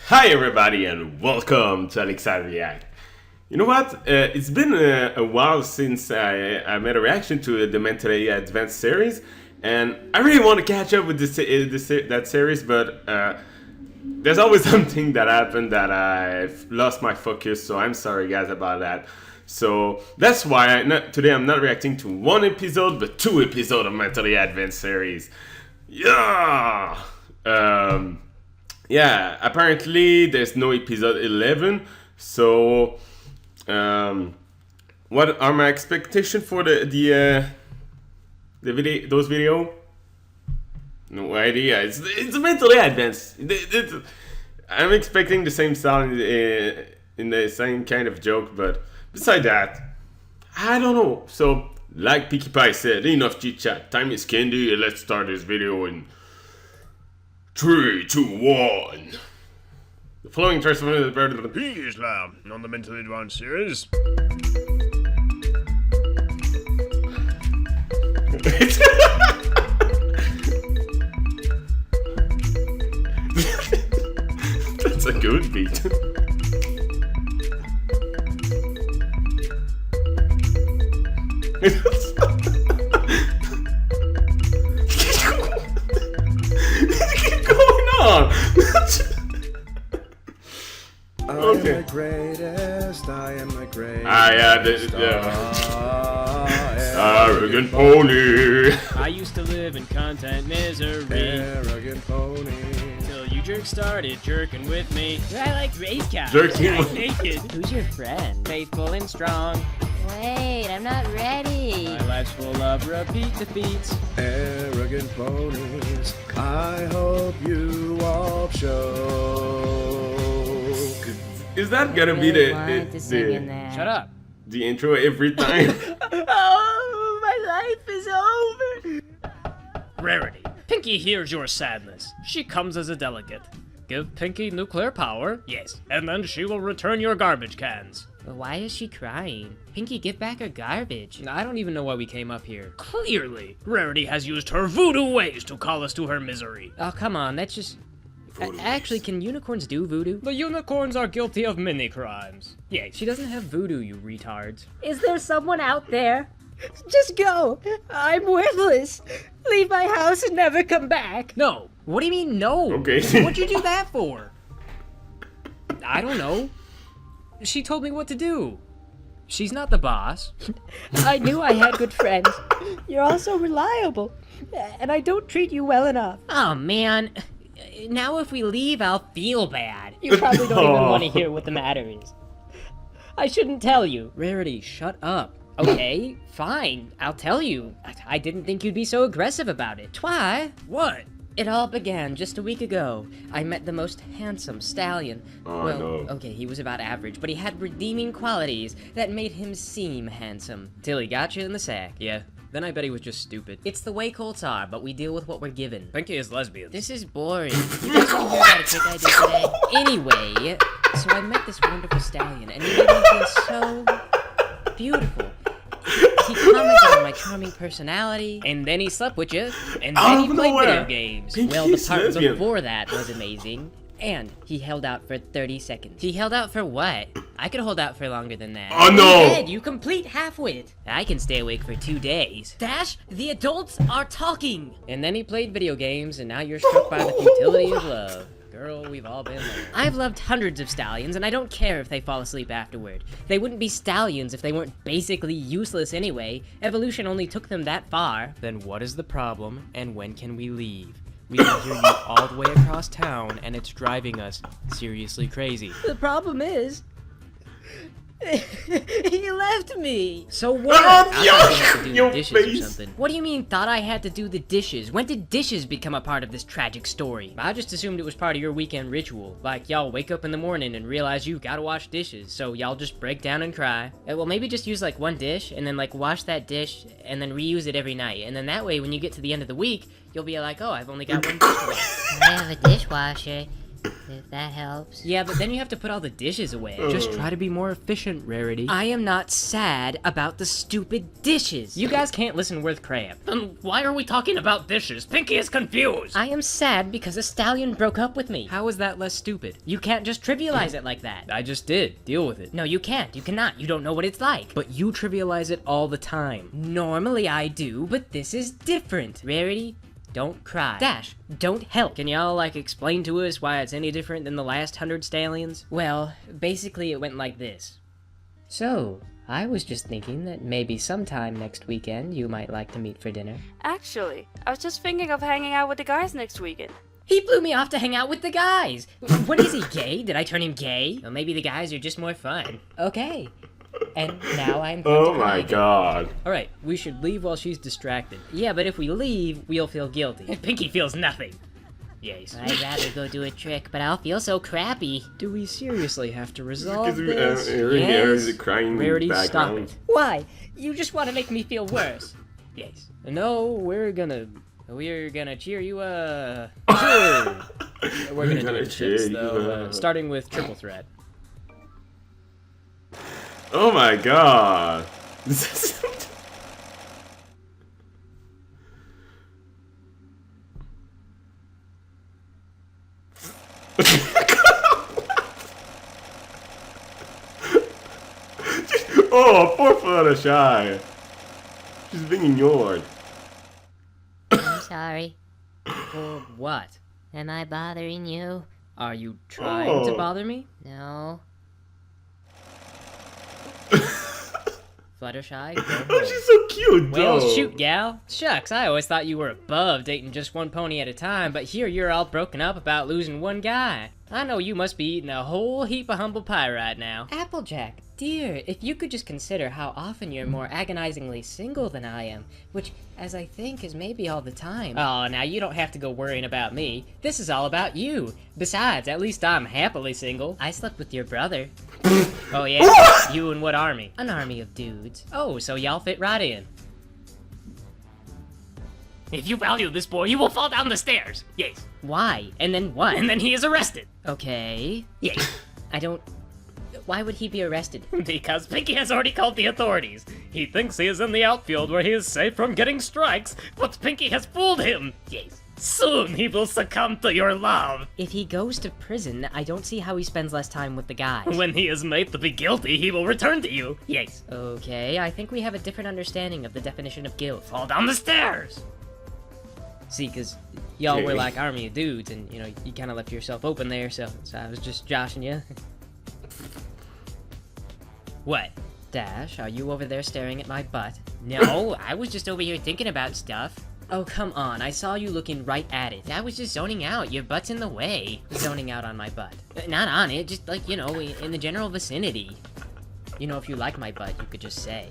Hi everybody and welcome to Alexa React. You know what? It's been a while since I made a reaction to the Mentally Advanced series, and I really want to catch up with that series, but there's always something that happened that I've lost my focus, so I'm sorry guys about that. So that's why today I'm not reacting to one episode, but 2 episodes of Mentally Advanced series. Yeah! Yeah, apparently there's no episode 11, so what are my expectations for the video, those video? No idea. It's mentally advanced. I'm expecting the same sound in the same kind of joke, but beside that, I don't know. So, like Pinkie Pie said, enough chit chat. Time is candy. Let's start this video in 3, 2, 1. The following transformation is better than FiMFlam on the Mentally Advanced Series. That's a good beat. Keep going on. Okay. I am the greatest, I am the greatest. Arrogant pony. I used to live in content misery Arrogant pony. till you jerks started jerking with me. I like race cows. Jerking I'm with- naked. Who's your friend? Faithful and strong. Wait, I'm not ready. My life's full of repeat defeats. Arrogant ponies. I hope you all choke. Is that gonna be Really wanted to sing in the there. Shut up. the intro every time? Oh, my life is over. Rarity. Pinkie hears your sadness. She comes as a delegate. Give Pinkie nuclear power, yes, and then she will return your garbage cans. Why is she crying? Pinkie, give back her garbage. I don't even know why we came up here. Clearly, Rarity has used her voodoo ways to call us to her misery. Oh, come on, that's just... Actually, can unicorns do voodoo? The unicorns are guilty of many crimes. Yeah, she doesn't have voodoo, you retards. Is there someone out there? Just go. I'm worthless. Leave my house and never come back. No. What do you mean, no? Okay. What'd you do that for? I don't know. She told me what to do. She's not the boss. I knew I had good friends. You're also reliable. And I don't treat you well enough. Oh, man. Now if we leave, I'll feel bad. You probably don't even Oh. want to hear what the matter is. I shouldn't tell you. Rarity, shut up. Okay, fine. I'll tell you. I didn't think you'd be so aggressive about it. Twy. What? It all began just a week ago. I met the most handsome stallion. Oh, well, no. okay, he was about average, but he had redeeming qualities that made him seem handsome. Till he got you in the sack. Yeah, then I bet he was just stupid. It's the way Colts are, but we deal with what we're given. Pinkie is lesbian. This is boring. You guys want to hear about a trick I did today? Anyway, so I met this wonderful stallion, and he made me feel so beautiful. He commented on my charming personality, and then he slept with you, and then he played video games. Pinkie Well, the is part lesbian. before that was amazing. And he held out for 30 seconds. He held out for what? I could hold out for longer than that. Oh, no. Ed, you complete half-wit. I can stay awake for 2 days. Dash, the adults are talking. And then he played video games, and now you're struck by the futility of love. Girl, we've all been there. I've loved hundreds of stallions, and I don't care if they fall asleep afterward. They wouldn't be stallions if they weren't basically useless anyway. Evolution only took them that far. Then what is the problem, and when can we leave? We can hear you all the way across town, and it's driving us seriously crazy. The problem is... he left me. So what? Oh, I thought I had to do your the dishes face. or something. What do you mean, thought I had to do the dishes? When did dishes become a part of this tragic story? I just assumed it was part of your weekend ritual. Like, y'all wake up in the morning and realize you've gotta wash dishes, so y'all just break down and cry. Well, maybe just use, like, one dish, and then, like, wash that dish, and then reuse it every night. And then that way, when you get to the end of the week, you'll be like, oh, I've only got one dish left. I have a dishwasher, If that helps. Yeah, but then you have to put all the dishes away. Just try to be more efficient, Rarity. I am not sad about the stupid dishes. You guys can't listen worth crap. Then why are we talking about dishes? Pinky is confused. I am sad because a stallion broke up with me. How is that less stupid? You can't just trivialize it like that. I just did. Deal with it. No, you can't. You cannot. You don't know what it's like. But you trivialize it all the time. Normally I do, but this is different. Rarity, don't cry. Dash, don't help. Can y'all, like, explain to us why it's any different than the last 100 stallions? Well, basically it went like this. So, I was just thinking that maybe sometime next weekend you might like to meet for dinner. Actually, I was just thinking of hanging out with the guys next weekend. He blew me off to hang out with the guys! What is he, gay? Did I turn him gay? Well, maybe the guys are just more fun. Okay. And now I'm going Oh to cry my again. god. Alright, we should leave while she's distracted. Yeah, but if we leave, we'll feel guilty. Pinky feels nothing. Yes. I'd rather go do a trick, but I'll feel so crappy. Do we seriously have to resolve Because this? Rarity crying Rarity, stop background. it. Why? You just want to make me feel worse. Yes. No, we're gonna cheer you Cheer. We're gonna do it cheer chips, you though, up. starting with triple threat. Oh my god. Oh, poor Fluttershy. She's being ignored. I'm sorry. For what? Am I bothering you? Are you trying to Oh. bother me? No. Fluttershy, go Oh, home. she's so cute, Well, though. shoot, gal. Shucks, I always thought you were above dating just one pony at a time, but here you're all broken up about losing one guy. I know you must be eating a whole heap of humble pie right now. Applejack, dear, if you could just consider how often you're more agonizingly single than I am, which, as I think, is maybe all the time. Oh, now you don't have to go worrying about me. This is all about you. Besides, at least I'm happily single. I slept with your brother. Oh yeah? You and what army? An army of dudes. Oh, so y'all fit right in. If you value this boy, he will fall down the stairs. Yes. Why? And then what? And then he is arrested. Okay. Yes. I don't... Why would he be arrested? Because Pinky has already called the authorities. He thinks he is in the outfield where he is safe from getting strikes, but Pinky has fooled him. Yes. Soon he will succumb to your love. If he goes to prison, I don't see how he spends less time with the guys. When he is made to be guilty, he will return to you. Yes. Okay, I think we have a different understanding of the definition of guilt. Fall down the stairs. See, because y'all were like army of dudes, and, you know, you kind of left yourself open there, so I was just joshing you. What? Dash, are you over there staring at my butt? No, I was just over here thinking about stuff. Oh, come on, I saw you looking right at it. I was just zoning out. Your butt's in the way. Zoning out on my butt. Not on it, just like, you know, in the general vicinity. You know, if you like my butt, you could just say.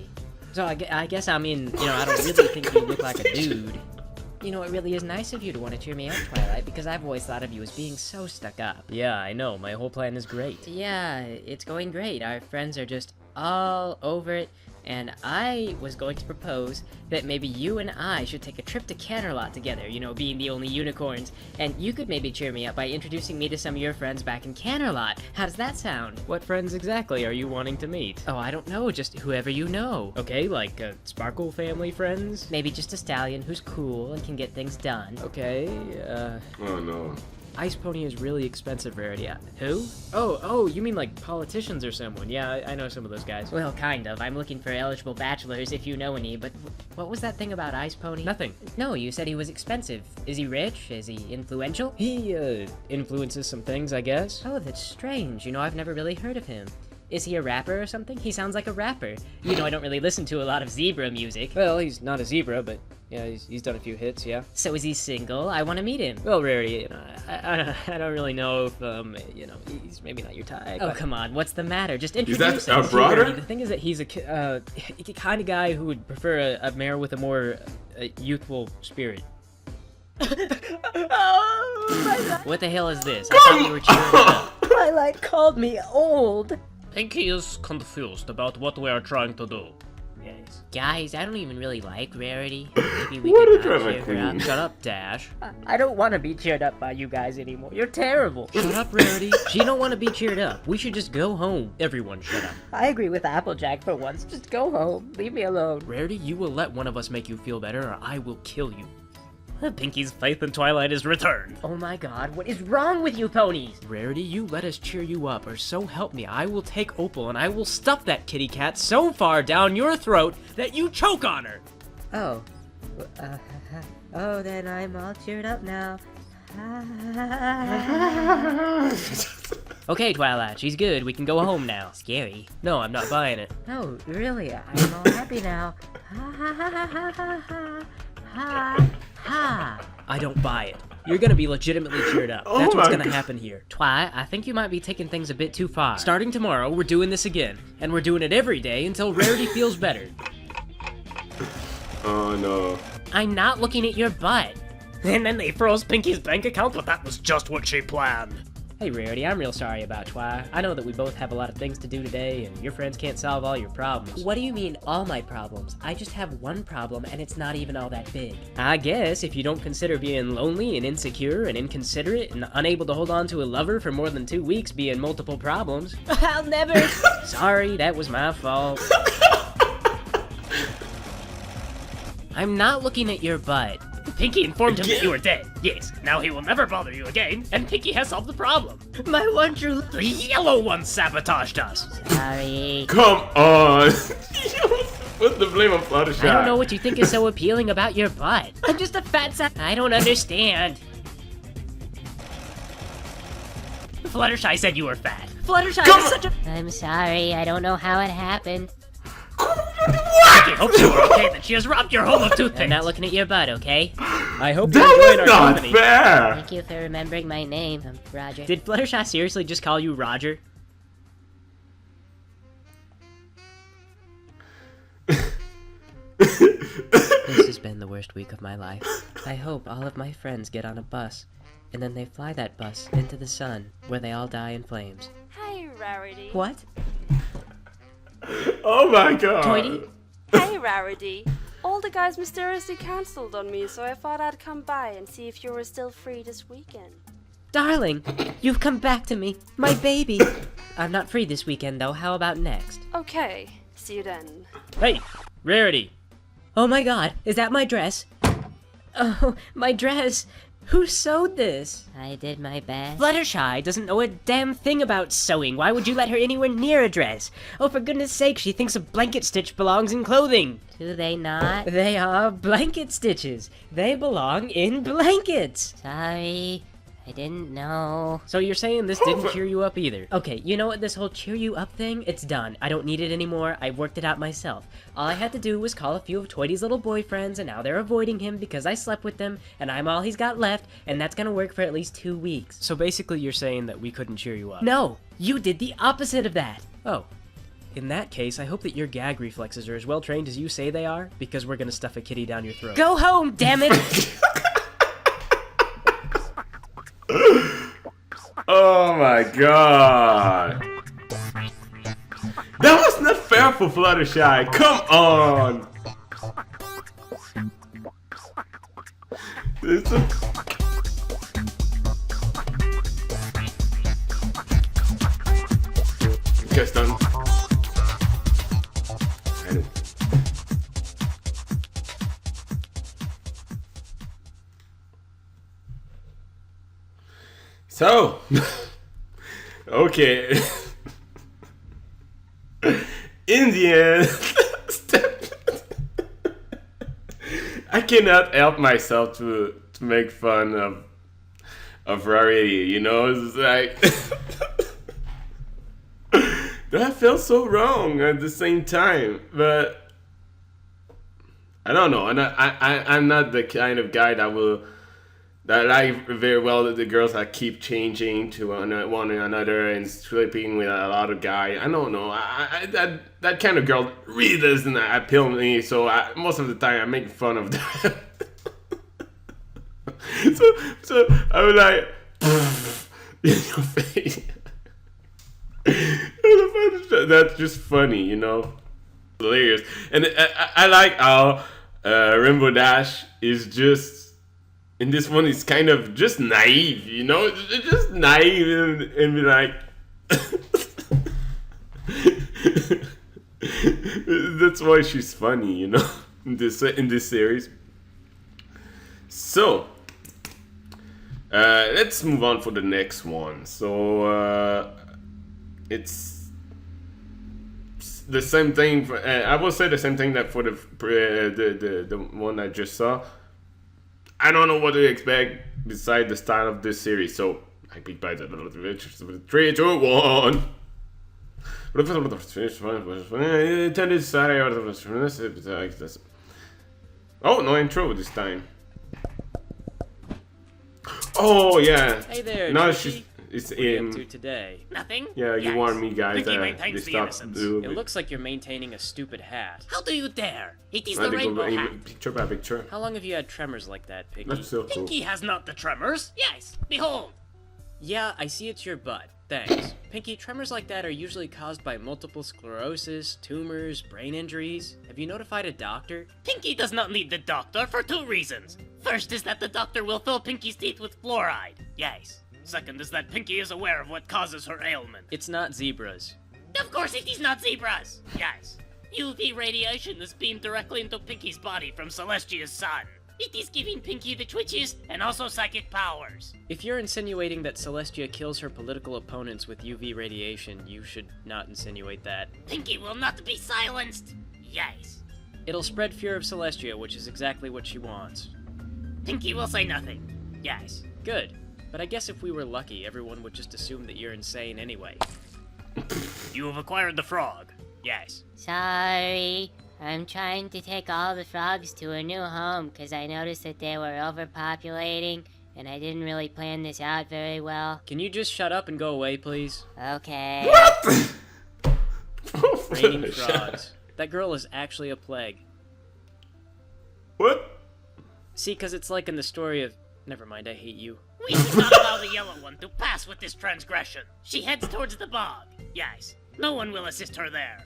So I guess I mean, you know, I don't really think you look like a dude. You know, it really is nice of you to want to cheer me up, Twilight, because I've always thought of you as being so stuck up. Yeah, I know. My whole plan is great. Yeah, it's going great. Our friends are just all over it, and I was going to propose that maybe you and I should take a trip to Canterlot together, you know, being the only unicorns, and you could maybe cheer me up by introducing me to some of your friends back in Canterlot. How does that sound? What friends exactly are you wanting to meet? Oh, I don't know, just whoever you know. Okay, like Sparkle family friends? Maybe just a stallion who's cool and can get things done. Okay, Oh no. Ice Pony is really expensive, Rarity. Who? Oh, you mean like politicians or someone? Yeah, I know some of those guys. Well, kind of. I'm looking for eligible bachelors if you know any, but what was that thing about Ice Pony? Nothing. No, you said he was expensive. Is he rich? Is he influential? He, influences some things, I guess. Oh, that's strange. You know, I've never really heard of him. Is he a rapper or something? He sounds like a rapper. You know, I don't really listen to a lot of zebra music. Well, he's not a zebra, but yeah, he's done a few hits, yeah. So is he single? I want to meet him. Well, Rarity, you know, I don't really know if, you know, he's maybe not your type. Oh, but- come on. What's the matter? Just Is introduce that him. a brother? The thing is that he's a kind of guy who would prefer a mare with a more youthful spirit. What the hell is this? I thought we were cheering him up. Twilight called me old. Pinky is confused about what we are trying to do. Yes. Guys, I don't even really like Rarity. Maybe we What a could drama cheer her up. queen. Shut up, Dash. I don't want to be cheered up by you guys anymore. You're terrible. Shut up, Rarity. She don't want to be cheered up. We should just go home. Everyone, shut up. I agree with Applejack for once. Just go home. Leave me alone. Rarity, you will let one of us make you feel better, or I will kill you. Pinky's faith in Twilight is returned. Oh my god, what is wrong with you ponies? Rarity, you let us cheer you up, or so help me, I will take Opal and I will stuff that kitty cat so far down your throat that you choke on her. Oh. Oh, then I'm all cheered up now. Okay, Twilight, she's good. We can go home now. Scary. No, I'm not buying it. No, really, I'm all happy now. Ha ha ha ha ha ha ha ha. I don't buy it. You're gonna be legitimately cheered up. Oh That's what's my gonna God. happen here. Twi, I think you might be taking things a bit too far. Starting tomorrow, we're doing this again. And we're doing it every day until Rarity feels better. Oh no. I'm not looking at your butt. And then they froze Pinky's bank account, but that was just what she planned. Hey, Rarity, I'm real sorry about Twi. I know that we both have a lot of things to do today, and your friends can't solve all your problems. What do you mean, all my problems? I just have one problem, and it's not even all that big. I guess if you don't consider being lonely and insecure and inconsiderate and unable to hold on to a lover for more than 2 weeks being multiple problems. I'll never. Sorry, that was my fault. I'm not looking at your butt. Pinky informed him that you were dead. Yes, now he will never bother you again, and Pinky has solved the problem. My one true. The yellow one sabotaged us. Sorry. Come on. Put the blame on Fluttershy. I don't know what you think is so appealing about your butt. I'm just a fat sack. I don't understand. Fluttershy said you were fat. Fluttershy Come is on. such a. I'm sorry, I don't know how it happened. Pinky hopes you were okay that she has robbed your home of I'm toothpicks. not looking at your butt, okay? I hope you That enjoyed was our not company. fair. Thank you for remembering my name. I'm Roger. Did Fluttershy seriously just call you Roger? This has been the worst week of my life. I hope all of my friends get on a bus, and then they fly that bus into the sun, where they all die in flames. Hey, Rarity. What? Oh my god. Toity? Hey, Rarity. All the guys mysteriously cancelled on me, so I thought I'd come by and see if you were still free this weekend. Darling, you've come back to me. My baby. I'm not free this weekend, though. How about next? Okay, see you then. Hey, Rarity. Oh my god, is that my dress? Oh, my dress. Who sewed this? I did my best. Fluttershy doesn't know a damn thing about sewing. Why would you let her anywhere near a dress? Oh, for goodness sake, she thinks a blanket stitch belongs in clothing. Do they not? They are blanket stitches. They belong in blankets. Sorry, I didn't know. So you're saying this didn't cheer you up either? Okay, you know what? This whole cheer you up thing, it's done. I don't need it anymore. I worked it out myself. All I had to do was call a few of Toity's little boyfriends, and now they're avoiding him because I slept with them, and I'm all he's got left, and that's gonna work for at least 2 weeks. So basically you're saying that we couldn't cheer you up. No, you did the opposite of that. Oh. In that case, I hope that your gag reflexes are as well trained as you say they are, because we're gonna stuff a kitty down your throat. Go home, damn it! Oh my god. That was not fair for Fluttershy. Come on. This is... Just done. So, okay. In the end, I cannot help myself to make fun of Rarity, you know? It's like that felt so wrong at the same time, but I don't know. I'm not the kind of guy that like very well the girls that keep changing to one another and sleeping with a lot of guys. I don't know. That kind of girl really doesn't appeal to me. So most of the time I make fun of them. so I was like, in your face. That's just funny, you know. hilarious. And I like how Rainbow Dash is just in this one. It's kind of just naive, you know, it's just naive and be like. That's why she's funny, you know, in this series. So let's move on for the next one. So it's the same thing. I will say the same thing that for the one I just saw. I don't know what to expect besides the style of this series. So I pick by the 3, 2, 1. Oh, no intro this time. Oh yeah. Hey there, No, Pinky. it's What are you up to today? Nothing? Yeah, you Yes. warned me, guys. Pinky They maintains the stopped innocence. doing It looks like you're maintaining a stupid hat. How do you dare? It is I the think rainbow we'll- hat. Picture by picture. How long have you had tremors like that, Pinky? That's so cool. Pinky has not the tremors. Yes, behold. Yeah, I see it's your butt. Thanks. Pinky, tremors like that are usually caused by multiple sclerosis, tumors, brain injuries. Have you notified a doctor? Pinky does not need the doctor for 2 reasons. First is that the doctor will fill Pinky's teeth with fluoride. Yes. Second is that Pinky is aware of what causes her ailment. It's not zebras. Of course it is not zebras. Yes. UV radiation is beamed directly into Pinky's body from Celestia's sun. It is giving Pinky the twitches and also psychic powers. If you're insinuating that Celestia kills her political opponents with UV radiation, you should not insinuate that. Pinky will not be silenced. Yes. It'll spread fear of Celestia, which is exactly what she wants. Pinky will say nothing. Yes. Good. But I guess if we were lucky, everyone would just assume that you're insane anyway. You have acquired the frog. Yes. Sorry. I'm trying to take all the frogs to a new home because I noticed that they were overpopulating and I didn't really plan this out very well. Can you just shut up and go away, please? Okay. Raining frogs. That girl is actually a plague. What? See, because it's like in the story of... Never mind, I hate you. We should not allow the yellow one to pass with this transgression. She heads towards the bog. Yes. No one will assist her there.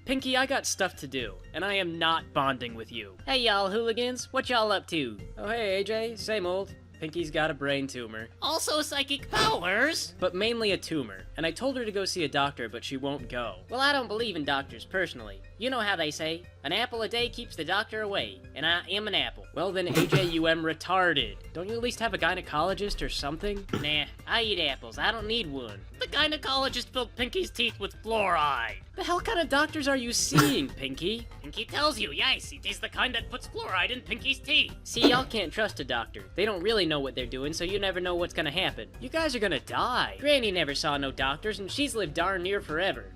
Pinky, I got stuff to do, and I am not bonding with you. Hey, y'all hooligans, what y'all up to? Oh, hey, AJ, same old. Pinky's got a brain tumor. Also psychic powers. But mainly a tumor, and I told her to go see a doctor, but she won't go. Well, I don't believe in doctors personally. You know how they say, an apple a day keeps the doctor away, and I am an apple. Well then, AJ, you am retarded. Don't you at least have a gynecologist or something? Nah, I eat apples, I don't need one. The gynecologist filled Pinky's teeth with fluoride. The hell kind of doctors are you seeing, Pinky? Pinky tells you, yes, it is the kind that puts fluoride in Pinky's teeth. See, y'all can't trust a doctor. They don't really know what they're doing, so you never know what's gonna happen. You guys are gonna die. Granny never saw no doctors, and she's lived darn near forever.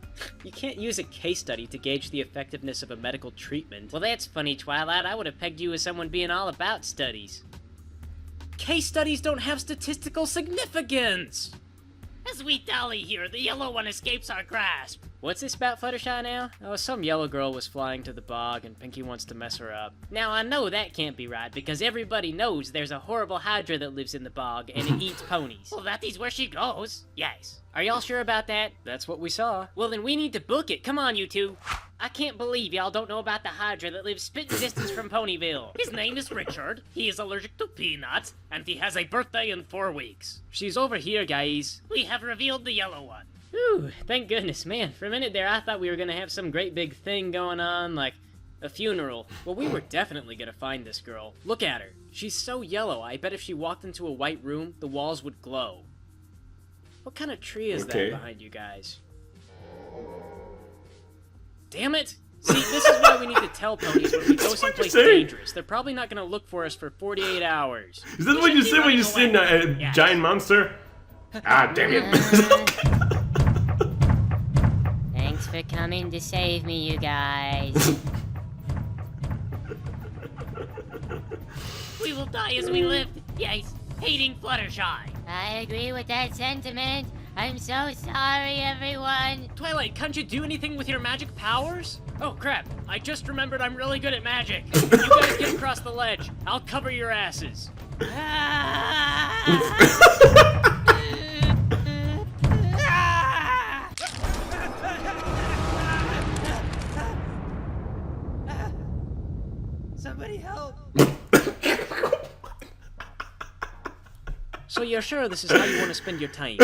You can't use a case study to gauge the effectiveness of a medical treatment. Well, that's funny, Twilight. I would have pegged you as someone being all about studies. Case studies don't have statistical significance! As we dally here, the yellow one escapes our grasp. What's this about Fluttershy now? Oh, some yellow girl was flying to the bog and Pinky wants to mess her up. Now, I know that can't be right, because everybody knows there's a horrible hydra that lives in the bog, and it eats ponies. Well, that is where she goes. Yes. Are y'all sure about that? That's what we saw. Well, then we need to book it. Come on, you two. I can't believe y'all don't know about the hydra that lives spitting distance from Ponyville. His name is Richard. He is allergic to peanuts, and he has a birthday in 4 weeks. She's over here, guys. We have revealed the yellow one. Whew, thank goodness, man. For a minute there, I thought we were gonna have some great big thing going on, like a funeral. Well, we were definitely gonna find this girl. Look at her. She's so yellow, I bet if she walked into a white room, the walls would glow. What kind of tree is Okay. that behind you guys? Damn it! See, this is why we need to tell ponies when we go That's what someplace you say. dangerous. They're probably not gonna look for us for 48 hours. Is that what you say when you see a Yes. giant monster? Ah, damn it. Thanks for coming to save me, you guys. We will die as we live. Yes, hating Fluttershy. I agree with that sentiment. I'm so sorry, everyone. Twilight, can't you do anything with your magic powers? Oh crap, I just remembered I'm really good at magic. You guys get across the ledge. I'll cover your asses. Somebody help! So you're sure this is how you want to spend your time?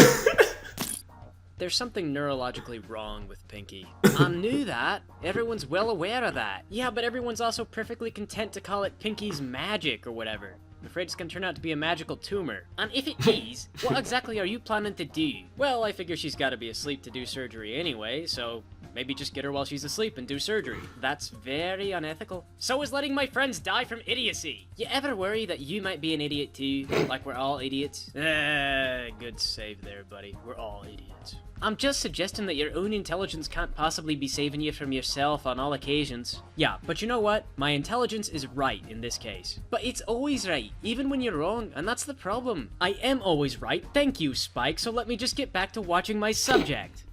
There's something neurologically wrong with Pinky. I knew that. Everyone's well aware of that. Yeah, but everyone's also perfectly content to call it Pinky's magic or whatever. I'm afraid it's gonna turn out to be a magical tumor. And if it is, what exactly are you planning to do? Well, I figure she's gotta be asleep to do surgery anyway, so maybe just get her while she's asleep and do surgery. That's very unethical. So is letting my friends die from idiocy. You ever worry that you might be an idiot too? Like we're all idiots? Good save there, buddy. We're all idiots. I'm just suggesting that your own intelligence can't possibly be saving you from yourself on all occasions. Yeah, but you know what? My intelligence is right in this case. But it's always right, even when you're wrong, and that's the problem. I am always right. Thank you, Spike, so let me just get back to watching my subject.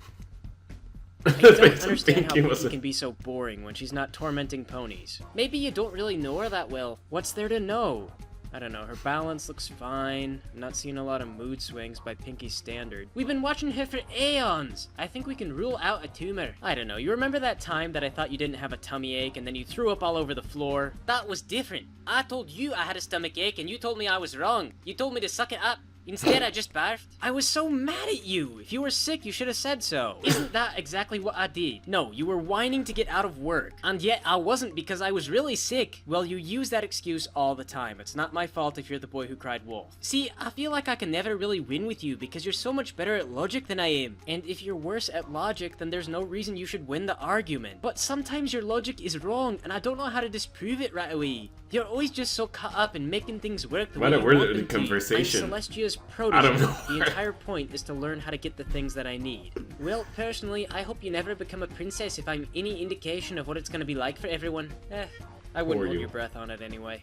I don't understand how Pinky can be so boring when she's not tormenting ponies. Maybe you don't really know her that well. What's there to know? I don't know, her balance looks fine. I'm not seeing a lot of mood swings by Pinky's standard. We've been watching her for aeons! I think we can rule out a tumor. I don't know, you remember that time that I thought you didn't have a tummy ache and then you threw up all over the floor? That was different. I told you I had a stomach ache and you told me I was wrong. You told me to suck it up. Instead, I just barfed. I was so mad at you. If you were sick, you should have said so. Isn't that exactly what I did? No, you were whining to get out of work. And yet, I wasn't because I was really sick. Well, you use that excuse all the time. It's not my fault if you're the boy who cried wolf. See, I feel like I can never really win with you because you're so much better at logic than I am. And if you're worse at logic, then there's no reason you should win the argument. But sometimes your logic is wrong, and I don't know how to disprove it right away. You're always just so caught up in making things work the way you want them to. Conversation. I'm Celestia's protege. The entire point is to learn how to get the things that I need. Well, personally, I hope you never become a princess if I'm any indication of what it's gonna be like for everyone. I wouldn't hold your breath on it anyway.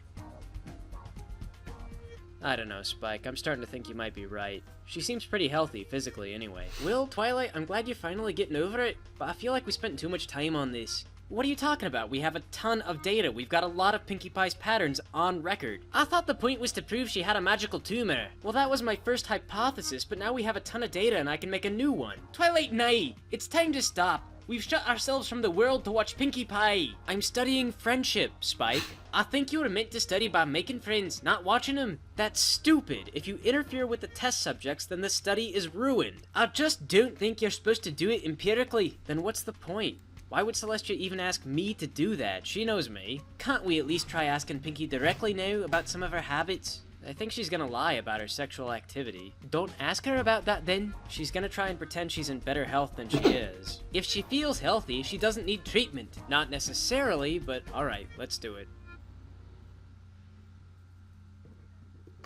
I don't know, Spike. I'm starting to think you might be right. She seems pretty healthy, physically, anyway. Well, Twilight, I'm glad you're finally getting over it, but I feel like we spent too much time on this. What are you talking about? We have a ton of data. We've got a lot of Pinkie Pie's patterns on record. I thought the point was to prove she had a magical tumor. Well, that was my first hypothesis, but now we have a ton of data and I can make a new one. Twilight Night, it's time to stop. We've shut ourselves from the world to watch Pinkie Pie. I'm studying friendship, Spike. I think you were meant to study by making friends, not watching them. That's stupid. If you interfere with the test subjects, then the study is ruined. I just don't think you're supposed to do it empirically. Then what's the point? Why would Celestia even ask me to do that? She knows me. Can't we at least try asking Pinky directly now about some of her habits? I think she's gonna lie about her sexual activity. Don't ask her about that then. She's gonna try and pretend she's in better health than she is. If she feels healthy, she doesn't need treatment. Not necessarily, but alright, let's do it.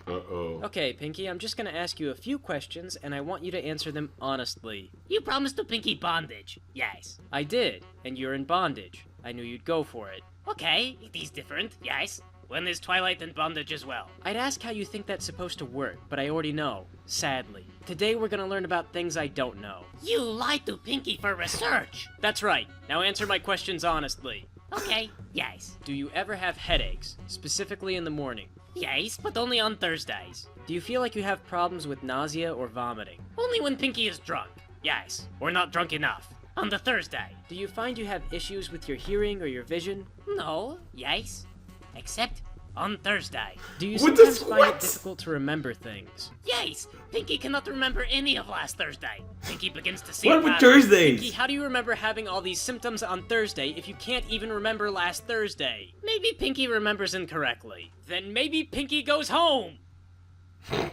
Uh-oh. Okay, Pinky, I'm just gonna ask you a few questions, and I want you to answer them honestly. You promised to Pinky bondage. Yes. I did, and you're in bondage. I knew you'd go for it. Okay, it is different. Yes. When there's Twilight and bondage as well. I'd ask how you think that's supposed to work, but I already know. Sadly. Today we're gonna learn about things I don't know. You lied to Pinky for research. That's right. Now answer my questions honestly. Okay, yes. Do you ever have headaches, specifically in the morning? Yes, but only on Thursdays. Do you feel like you have problems with nausea or vomiting? Only when Pinky is drunk. Yes, or not drunk enough. On the Thursday. Do you find you have issues with your hearing or your vision? No, yes. Except on Thursday. Do you sometimes find it difficult to remember things? Yes! Pinky cannot remember any of last Thursday. Pinky begins to see What with Thursdays? Pinky, how do you remember having all these symptoms on Thursday if you can't even remember last Thursday? Maybe Pinky remembers incorrectly. Then maybe Pinky goes home!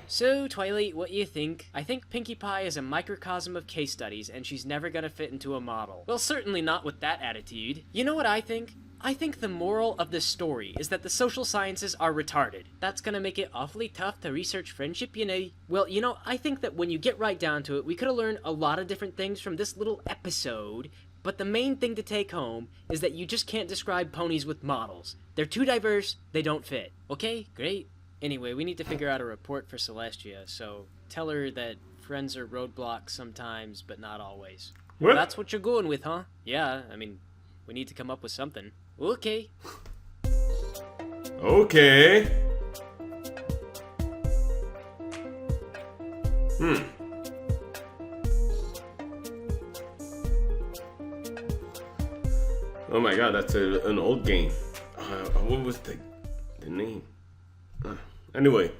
So, Twilight, what do you think? I think Pinkie Pie is a microcosm of case studies, and she's never gonna fit into a model. Well, certainly not with that attitude. You know what I think? I think the moral of this story is that the social sciences are retarded. That's gonna make it awfully tough to research friendship, you know? Well, you know, I think that when you get right down to it, we could have learned a lot of different things from this little episode, but the main thing to take home is that you just can't describe ponies with models. They're too diverse, they don't fit. Okay, great. Anyway, we need to figure out a report for Celestia, so tell her that friends are roadblocks sometimes, but not always. What? That's what you're going with, huh? Yeah, I mean, we need to come up with something. Okay. Okay. Oh my god, that's an old game. what was the name? Anyway,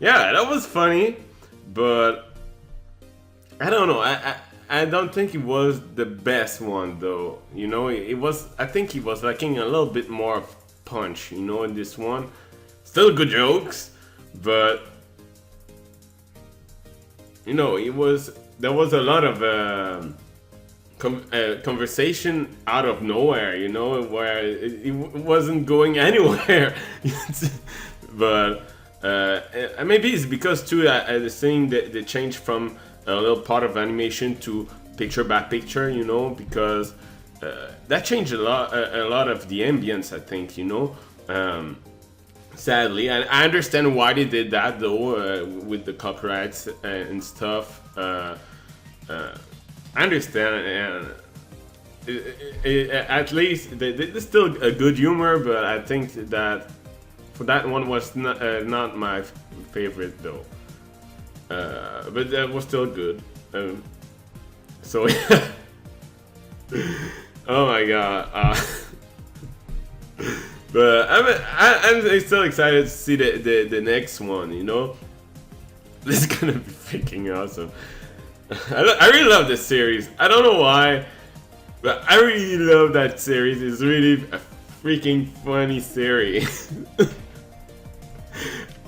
yeah, that was funny, but I don't know. I don't think it was the best one though. You know, it was. I think he was lacking a little bit more of punch. You know, in this one, still good jokes, but you know, there was a lot of conversation out of nowhere. You know, where it wasn't going anywhere. But maybe it's because too the thing that they changed from a little part of animation to picture by picture, you know, because that changed a lot of the ambience, I think, you know. Sadly, and I understand why they did that though, with the copyrights and stuff. I understand, and at least there's still a good humor, but I think that for that one was not my favorite though. But that was still good. So yeah. Oh my god. But I'm still excited to see the next one. You know, this is gonna be freaking awesome. I really love this series. I don't know why, but I really love that series. It's really a freaking funny series.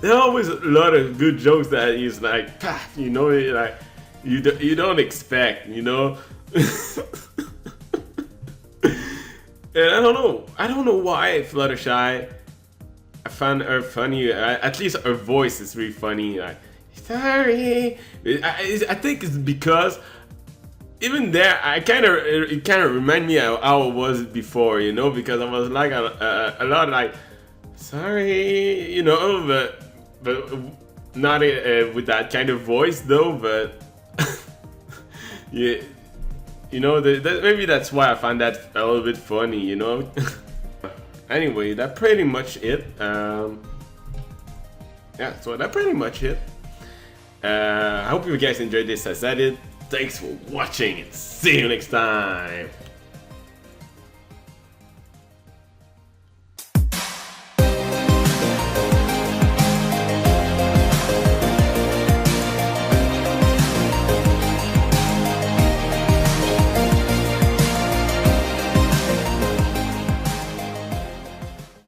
There are always a lot of good jokes that is like, you know, like you don't expect, you know. And I don't know why Fluttershy. I found her funny. At least her voice is really funny. Like, sorry. I think it's because even there, it kind of remind me of how I was before, you know, because I was like a lot like, sorry, you know, but not with that kind of voice though. But yeah, you know, maybe that's why I find that a little bit funny, you know. Anyway, that's pretty much it. Yeah, so that's pretty much it. I hope you guys enjoyed this as I did. Thanks for watching and see you next time.